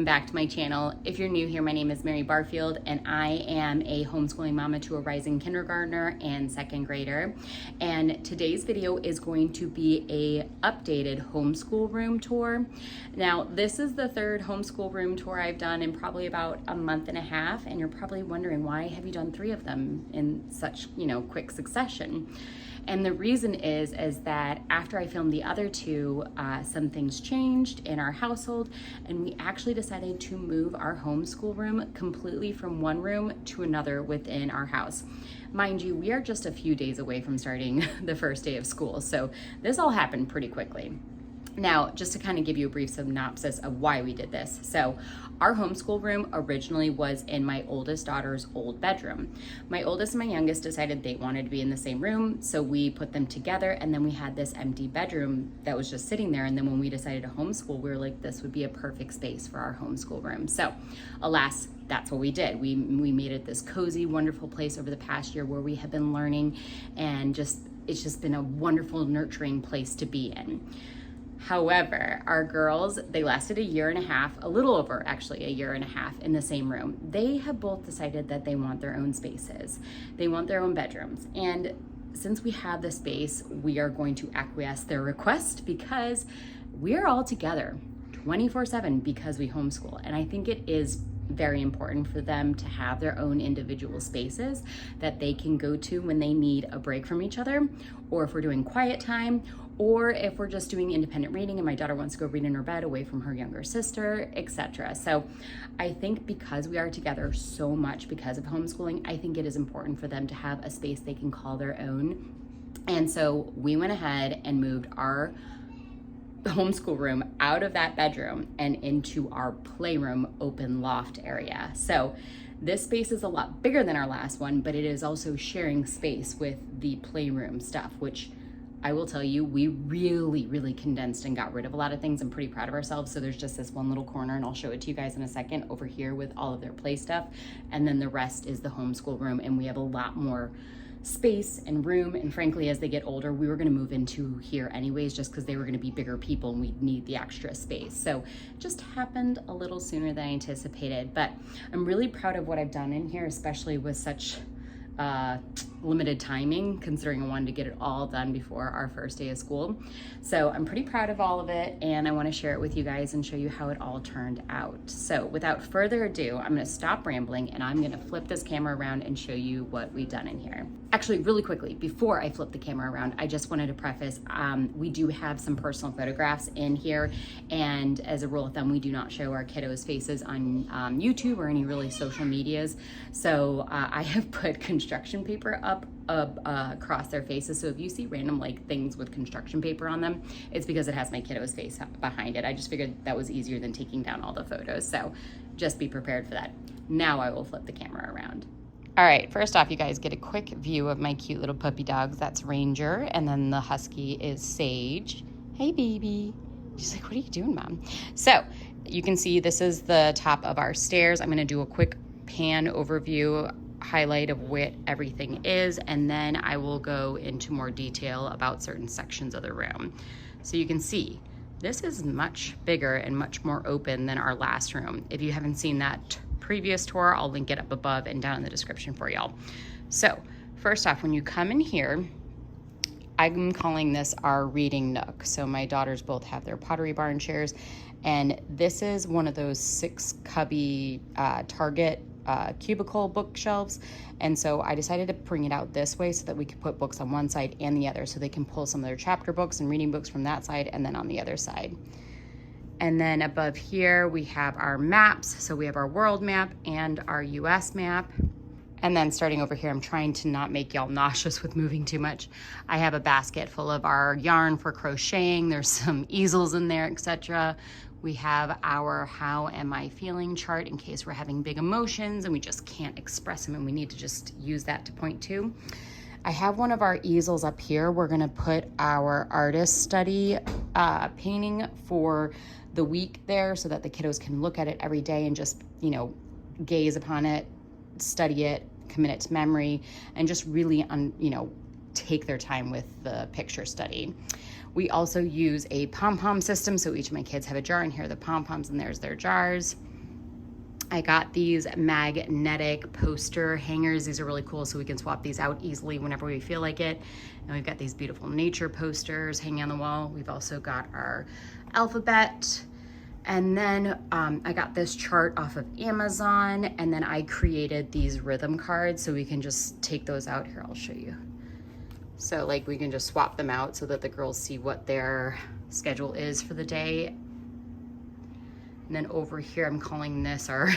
back to my channel. If you're new here, my name is Mary Barfield and I am a homeschooling mama to a rising kindergartner and second grader. And today's video is going to be a updated homeschool room tour. Now, this is the third homeschool room tour I've done in probably about a month and a half, and you're probably wondering, why have you done 3 of them in such, quick succession? And the reason is that after I filmed the other 2, some things changed in our household, and we actually decided to move our homeschool room completely from one room to another within our house. Mind you, we are just a few days away from starting the first day of school, so this all happened pretty quickly. Now, just to kind of give you a brief synopsis of why we did this. So our homeschool room originally was in my oldest daughter's old bedroom. My oldest and my youngest decided they wanted to be in the same room, so we put them together, and then we had this empty bedroom that was just sitting there. And then when we decided to homeschool, we were like, this would be a perfect space for our homeschool room. So alas, that's what we did. We made it this cozy, wonderful place over the past year where we have been learning, and it's just been a wonderful, nurturing place to be in. However, our girls, they lasted a year and a half, a little over actually a year and a half in the same room. They have both decided that they want their own spaces. They want their own bedrooms. And since we have the space, we are going to acquiesce their request because we are all together 24/7 because we homeschool. And I think it is very important for them to have their own individual spaces that they can go to when they need a break from each other, or if we're doing quiet time, or if we're just doing independent reading and my daughter wants to go read in her bed away from her younger sister, etc. So I think because we are together so much because of homeschooling, I think it is important for them to have a space they can call their own. And so we went ahead and moved our homeschool room out of that bedroom and into our playroom open loft area. So this space is a lot bigger than our last one, but it is also sharing space with the playroom stuff, which I will tell you, we really condensed and got rid of a lot of things. I'm pretty proud of ourselves. So there's just this one little corner, and I'll show it to you guys in a second, over here with all of their play stuff. And then the rest is the homeschool room, and we have a lot more space and room. And frankly, as they get older, we were going to move into here anyways, just because they were going to be bigger people and we'd need the extra space. So it just happened a little sooner than I anticipated, but I'm really proud of what I've done in here, especially with such limited timing, considering I wanted to get it all done before our first day of school. So I'm pretty proud of all of it, and I want to share it with you guys and show you how it all turned out. So without further ado, I'm going to stop rambling and I'm going to flip this camera around and show you what we've done in here. Actually, really quickly, before I flip the camera around, I just wanted to preface, we do have some personal photographs in here, and as a rule of thumb, we do not show our kiddos' faces on YouTube or any really social medias. So I have put construction paper up across their faces. So if you see random things with construction paper on them, it's because it has my kiddo's face behind it. I just figured that was easier than taking down all the photos. So just be prepared for that. Now I will flip the camera around. All right, first off, you guys get a quick view of my cute little puppy dogs. That's Ranger, and then the husky is Sage. Hey, baby. She's like, what are you doing, Mom? So you can see this is the top of our stairs. I'm gonna do a quick pan overview highlight of what everything is, and then I will go into more detail about certain sections of the room. So you can see this is much bigger and much more open than our last room. If you haven't seen that previous tour, I'll link it up above and down in the description for y'all. So first off, when you come in here, I'm calling this our reading nook. So my daughters both have their Pottery Barn chairs, and this is one of those 6 cubby Target cubicle bookshelves. And so I decided to bring it out this way so that we could put books on one side and the other, so they can pull some of their chapter books and reading books from that side and then on the other side. And then above here we have our maps. So we have our world map and our US map. And then starting over here, I'm trying to not make y'all nauseous with moving too much. I have a basket full of our yarn for crocheting. There's some easels in there, etc. We have our how am I feeling chart in case we're having big emotions and we just can't express them and we need to just use that to point to. I have one of our easels up here. We're gonna put our artist study painting for the week there so that the kiddos can look at it every day and just, gaze upon it, study it, commit it to memory, and just really, take their time with the picture study. We also use a pom-pom system, so each of my kids have a jar, and here are the pom-poms and there's their jars. I got these magnetic poster hangers. These are really cool, so we can swap these out easily whenever we feel like it. And we've got these beautiful nature posters hanging on the wall. We've also got our alphabet. And then I got this chart off of Amazon, and then I created these rhythm cards so we can just take those out. Here, I'll show you. So like we can just swap them out so that the girls see what their schedule is for the day. And then over here, I'm calling this our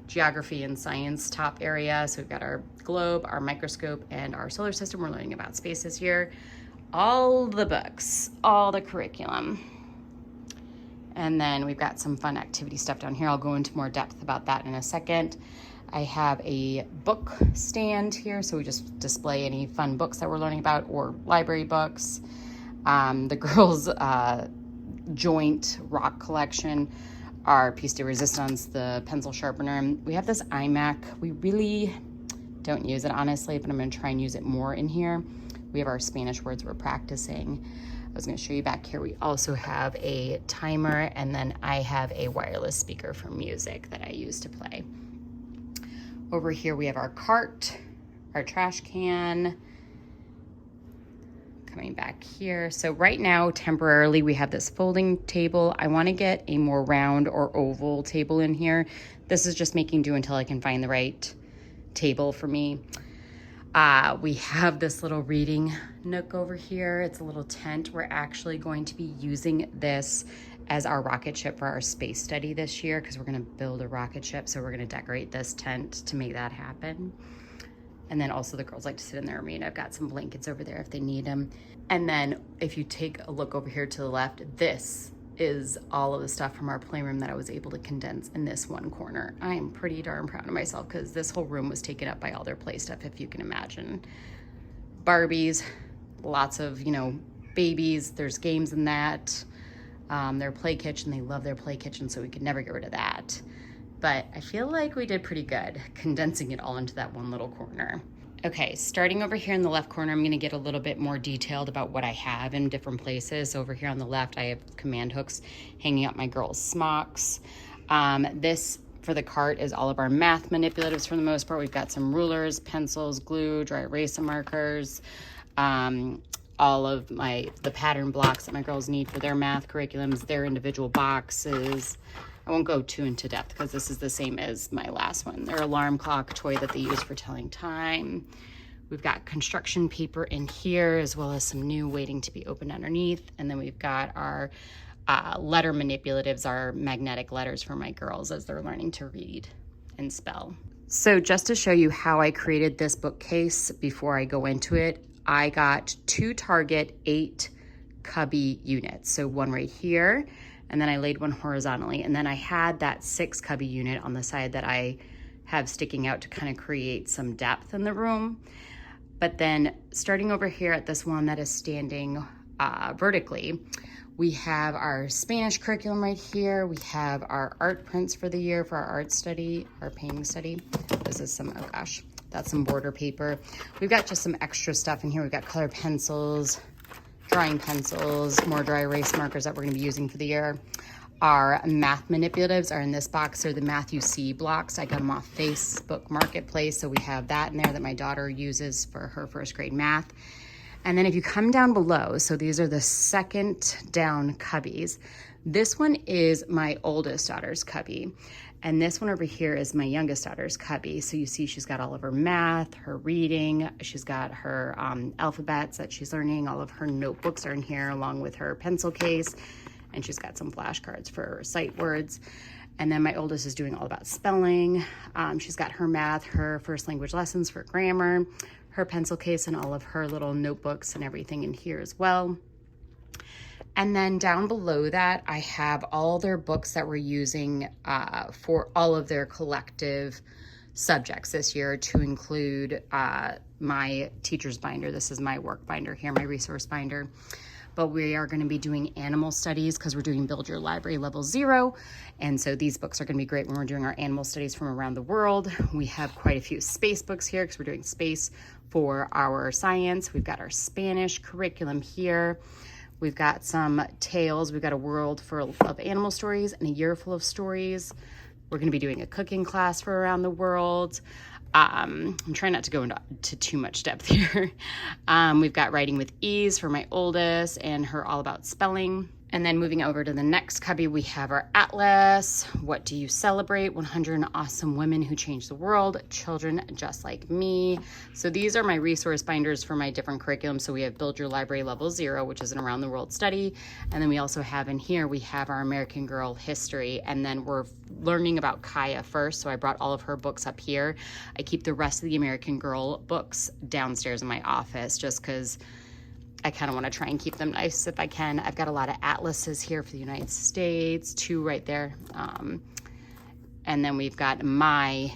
geography and science top area. So we've got our globe, our microscope, and our solar system. We're learning about space this year. All the books, all the curriculum. And then we've got some fun activity stuff down here. I'll go into more depth about that in a second. I have a book stand here, so we just display any fun books that we're learning about or library books. The girls' joint rock collection, our piece de resistance, the pencil sharpener. We have this iMac. We really don't use it, honestly, but I'm gonna try and use it more in here. We have our Spanish words we're practicing. I was gonna show you back here. We also have a timer, and then I have a wireless speaker for music that I use to play. Over here we have our cart, our trash can. Coming back here. So right now, temporarily, we have this folding table. I wanna get a more round or oval table in here. This is just making do until I can find the right table for me. We have this little reading nook over here. It's a little tent. We're actually going to be using this as our rocket ship for our space study this year because we're gonna build a rocket ship. So we're gonna decorate this tent to make that happen. And then also the girls like to sit in their room. I've got some blankets over there if they need them. And then if you take a look over here to the left, this is all of the stuff from our playroom that I was able to condense in this one corner. I am pretty darn proud of myself because this whole room was taken up by all their play stuff, if you can imagine. Barbies, lots of, you know, babies, there's games in that. Their play kitchen, they love their play kitchen, so we could never get rid of that. But I feel like we did pretty good condensing it all into that one little corner. Okay, starting over here in the left corner, I'm gonna get a little bit more detailed about what I have in different places. Over here on the left, I have command hooks hanging up my girls' smocks. This for the cart is all of our math manipulatives for the most part. We've got some rulers, pencils, glue, dry erase markers, all of the pattern blocks that my girls need for their math curriculums, their individual boxes. I won't go too into depth because this is the same as my last one. Their alarm clock toy that they use for telling time. We've got construction paper in here as well as some new waiting to be opened underneath. And then we've got our letter manipulatives, our magnetic letters for my girls as they're learning to read and spell. So just to show you how I created this bookcase before I go into it, I got 2 Target 8 cubby units. So one right here, and then I laid one horizontally. And then I had that 6 cubby unit on the side that I have sticking out to kind of create some depth in the room. But then starting over here at this one that is standing vertically, we have our Spanish curriculum right here. We have our art prints for the year for our art study, our painting study. This is some, oh gosh, that's some border paper. We've got just some extra stuff in here. We've got colored pencils, drawing pencils, more dry erase markers that we're gonna be using for the year. Our math manipulatives are in this box. They're the Math You See blocks. I got them off Facebook Marketplace, so we have that in there that my daughter uses for her first grade math. And then if you come down below, so these are the second down cubbies. This one is my oldest daughter's cubby. And this one over here is my youngest daughter's cubby. So you see she's got all of her math, her reading, she's got her alphabets that she's learning, all of her notebooks are in here along with her pencil case, and she's got some flashcards for her sight words. And then my oldest is doing all about spelling. She's got her math, her first language lessons for grammar, her pencil case, and all of her little notebooks and everything in here as well. And then down below that, I have all their books that we're using for all of their collective subjects this year, to include my teacher's binder. This is my work binder here, my resource binder. But we are going to be doing animal studies because we're doing Build Your Library Level 0. And so these books are going to be great when we're doing our animal studies from around the world. We have quite a few space books here because we're doing space for our science. We've got our Spanish curriculum here. We've got some tales. We've got a world full of animal stories and a year full of stories. We're gonna be doing a cooking class for around the world. I'm trying not to go into too much depth here. We've got Writing with Ease for my oldest and her All About Spelling. And then moving over to the next cubby, we have our atlas. What do you celebrate? 100 awesome women who changed the world, children just like me. So these are my resource binders for my different curriculums. So we have Build Your Library Level 0, which is an around the world study. And then we also have in here, we have our American Girl history. And then we're learning about Kaya first. So I brought all of her books up here. I keep the rest of the American Girl books downstairs in my office just because I kind of want to try and keep them nice if I can. I've got a lot of atlases here for the United States, 2 right there. And then we've got my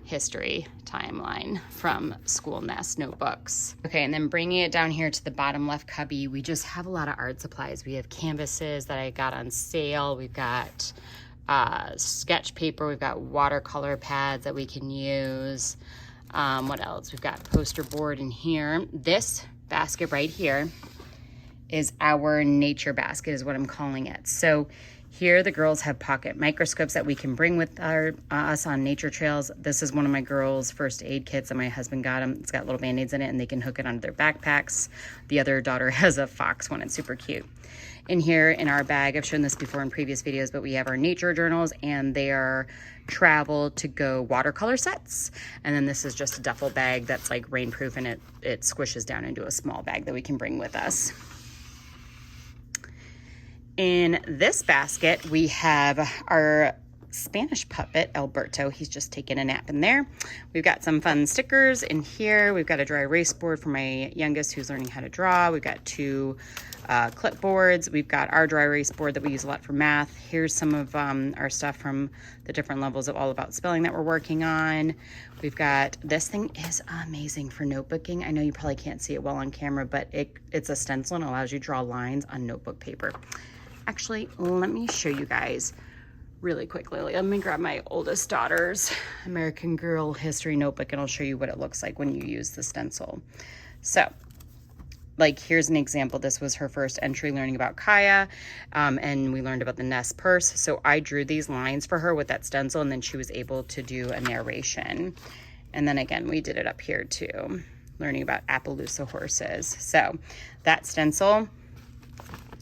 history timeline from School Nest notebooks. Okay, and then bringing it down here to the bottom left cubby, we just have a lot of art supplies. We have canvases that I got on sale. We've got sketch paper. We've got watercolor pads that we can use. What else? We've got poster board in here. This basket right here is our nature basket, is what I'm calling it. So here the girls have pocket microscopes that we can bring with us on nature trails. This is one of my girls' first aid kits that my husband got them. It's got little band-aids in it and they can hook it onto their backpacks. The other daughter has a fox one. It's super cute. In here in our bag, I've shown this before in previous videos, but we have our nature journals and they are travel to go watercolor sets. And then this is just a duffel bag that's like rainproof and it squishes down into a small bag that we can bring with us. In this basket, we have our Spanish puppet, Alberto. He's just taking a nap in there. We've got some fun stickers in here. We've got a dry erase board for my youngest who's learning how to draw. We've got 2 clipboards. We've got our dry erase board that we use a lot for math. Here's some of our stuff from the different levels of All About Spelling that we're working on. We've got, this thing is amazing for notebooking. I know you probably can't see it well on camera, but it's a stencil and allows you to draw lines on notebook paper. Actually, let me show you guys really quickly. Let me grab my oldest daughter's American Girl history notebook and I'll show you what it looks like when you use the stencil. So, like, here's an example. This was her first entry learning about Kaya, and we learned about the Nest purse. So I drew these lines for her with that stencil, and then she was able to do a narration. And then again, we did it up here too, learning about Appaloosa horses. So that stencil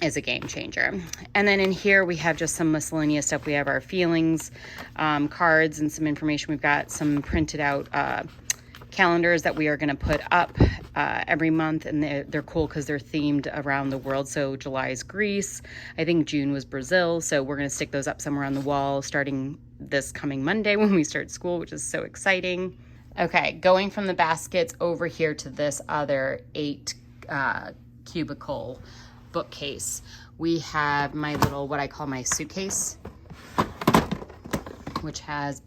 is a game changer. And then in here we have just some miscellaneous stuff. We have our feelings cards and some information. We've got some printed out calendars that we are going to put up every month, and they're cool because they're themed around the world. So July is Greece, I think June was Brazil, so we're going to stick those up somewhere on the wall starting this coming Monday when we start school, which is so exciting. Okay, going from the baskets over here to this other 8 cubicle bookcase, we have my little, what I call my suitcase, which has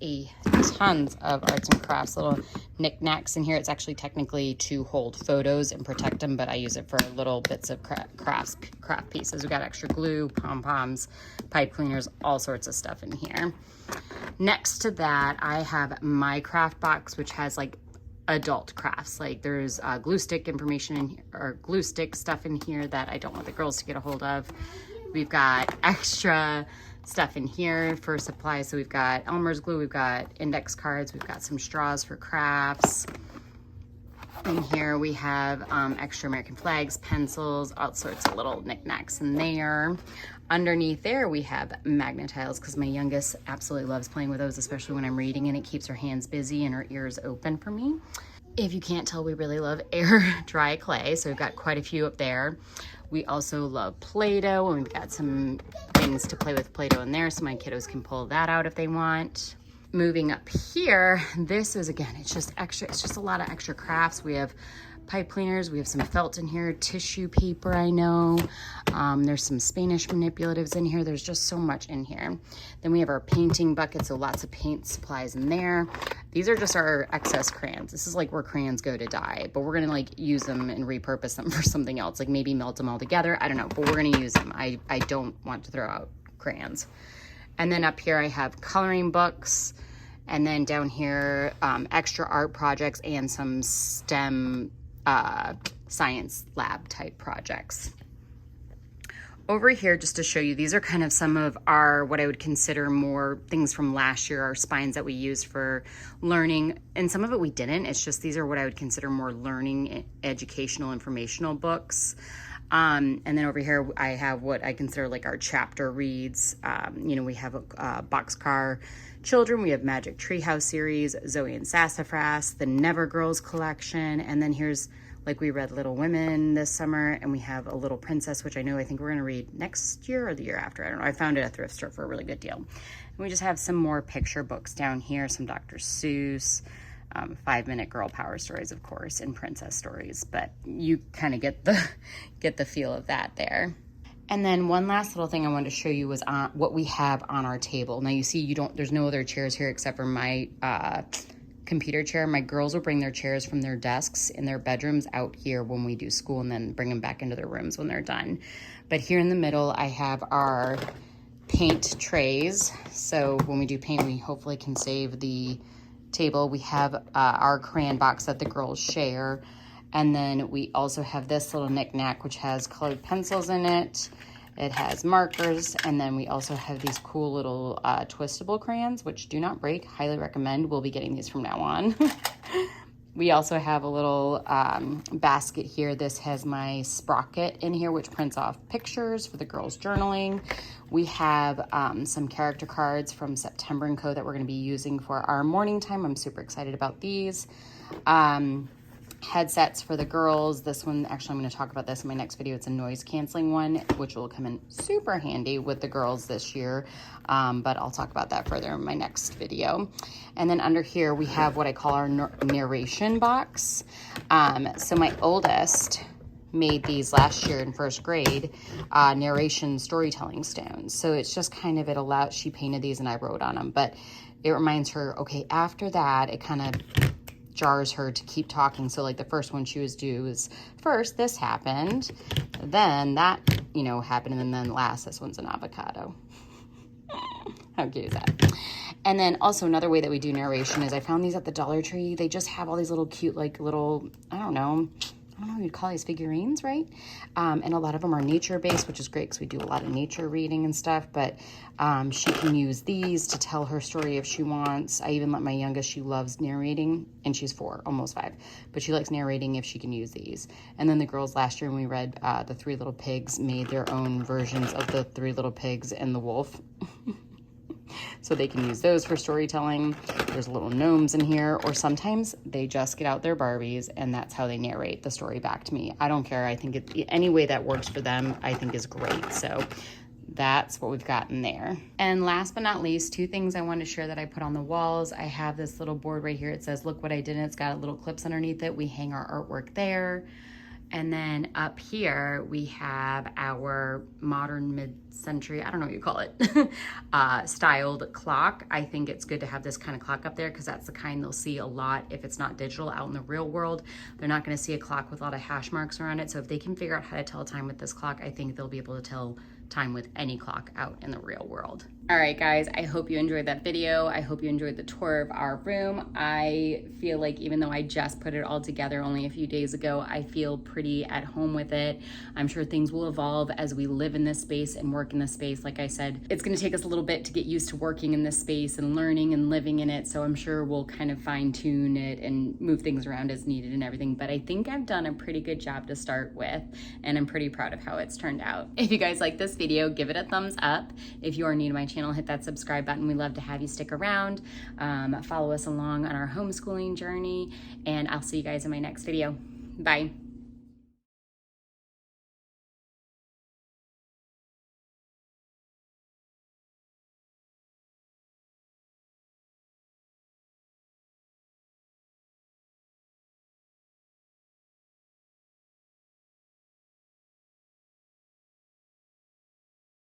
tons of arts and crafts, little knickknacks in here. It's actually technically to hold photos and protect them, but I use it for little bits of craft pieces. We've got extra glue, pom-poms, pipe cleaners, all sorts of stuff in here. Next to that, I have my craft box, which has like adult crafts. Like there's glue stick information in here, or glue stick stuff in here that I don't want the girls to get a hold of. We've got extra stuff in here for supplies. So we've got Elmer's glue, we've got index cards, we've got some straws for crafts. In here we have extra American flags, pencils, all sorts of little knickknacks in there. Underneath there we have magnet tiles because my youngest absolutely loves playing with those, especially when I'm reading, and it keeps her hands busy and her ears open for me. If you can't tell, we really love air dry clay, so we've got quite a few up there. We also love Play-Doh, and we've got some things to play with Play-Doh in there so my kiddos can pull that out if they want. Moving up here, this is, again, it's just extra, it's just a lot of extra crafts. We have pipe cleaners, we have some felt in here, tissue paper, I know. There's some Spanish manipulatives in here. There's just so much in here. Then we have our painting bucket, so lots of paint supplies in there. These are just our excess crayons. This is like where crayons go to die, but we're gonna like use them and repurpose them for something else, like maybe melt them all together. I don't know, but we're gonna use them. I don't want to throw out crayons. And then up here I have coloring books, and then down here, extra art projects and some STEM science lab type projects. Over here, just to show you, these are kind of some of our, what I would consider more things from last year, our spines that we used for learning, and some of it we didn't. It's just these are what I would consider more learning, educational, informational books. And then over here, I have what I consider like our chapter reads. You know, we have a Boxcar Children, we have Magic Treehouse series, Zoe and Sassafras, the Never Girls collection, and then here's, like, we read Little Women this summer, and we have a Little Princess, which I think we're gonna read next year or the year after. I don't know. I found it at a thrift store for a really good deal. And we just have some more picture books down here, some Dr. Seuss, 5-minute girl power stories, of course, and princess stories, but you kind of get the feel of that there. And then one last little thing I wanted to show you was what we have on our table. Now you see there's no other chairs here except for my computer chair. My girls will bring their chairs from their desks in their bedrooms out here when we do school and then bring them back into their rooms when they're done. But here in the middle, I have our paint trays. So when we do paint, we hopefully can save the table. We have our crayon box that the girls share. And then we also have this little knick-knack, which has colored pencils in it. It has markers, and then we also have these cool little twistable crayons, which do not break. Highly recommend. We'll be getting these from now on. We also have a little basket here. This has my sprocket in here, which prints off pictures for the girls' journaling. We have some character cards from September & Co. that we're going to be using for our morning time. I'm super excited about these. Headsets for the girls. This one, actually, I'm going to talk about this in my next video. It's a noise canceling one, which will come in super handy with the girls this year. But I'll talk about that further in my next video. And then under here, we have what I call our narration box. So my oldest made these last year in first grade, narration storytelling stones. So it's just kind of, she painted these and I wrote on them, but it reminds her, okay, after that, it kind of jars her to keep talking. So like the first one she was due is, first this happened, then that, happened, and then last, this one's an avocado. How cute is that? And then also another way that we do narration is I found these at the Dollar Tree. They just have all these little cute, like little, I don't know what you'd call these, figurines, right? And a lot of them are nature-based, which is great because we do a lot of nature reading and stuff, but she can use these to tell her story if she wants. I even let my youngest, she loves narrating, and she's 4, almost 5, but she likes narrating if she can use these. And then the girls last year when we read The 3 Little Pigs made their own versions of The 3 Little Pigs and the Wolf. So they can use those for storytelling. There's little gnomes in here, or sometimes they just get out their Barbies and that's how they narrate the story back to me. I don't care. I think any way that works for them, I think is great. So that's what we've got in there. And last but not least, 2 things I want to share that I put on the walls. I have this little board right here. It says, look what I did. And it's got little clips underneath it. We hang our artwork there. And then up here, we have our modern mid-century, I don't know what you call it, styled clock. I think it's good to have this kind of clock up there because that's the kind they'll see a lot if it's not digital out in the real world. They're not going to see a clock with a lot of hash marks around it. So if they can figure out how to tell time with this clock, I think they'll be able to tell time with any clock out in the real world. All right, guys, I hope you enjoyed that video. I hope you enjoyed the tour of our room. I feel like even though I just put it all together only a few days ago, I feel pretty at home with it. I'm sure things will evolve as we live in this space and work in this space. Like I said, it's gonna take us a little bit to get used to working in this space and learning and living in it. So I'm sure we'll kind of fine tune it and move things around as needed and everything. But I think I've done a pretty good job to start with, and I'm pretty proud of how it's turned out. If you guys like this video, give it a thumbs up. If you are new to my channel, hit that subscribe button. We'd love to have you stick around. Follow us along on our homeschooling journey, and I'll see you guys in my next video. Bye.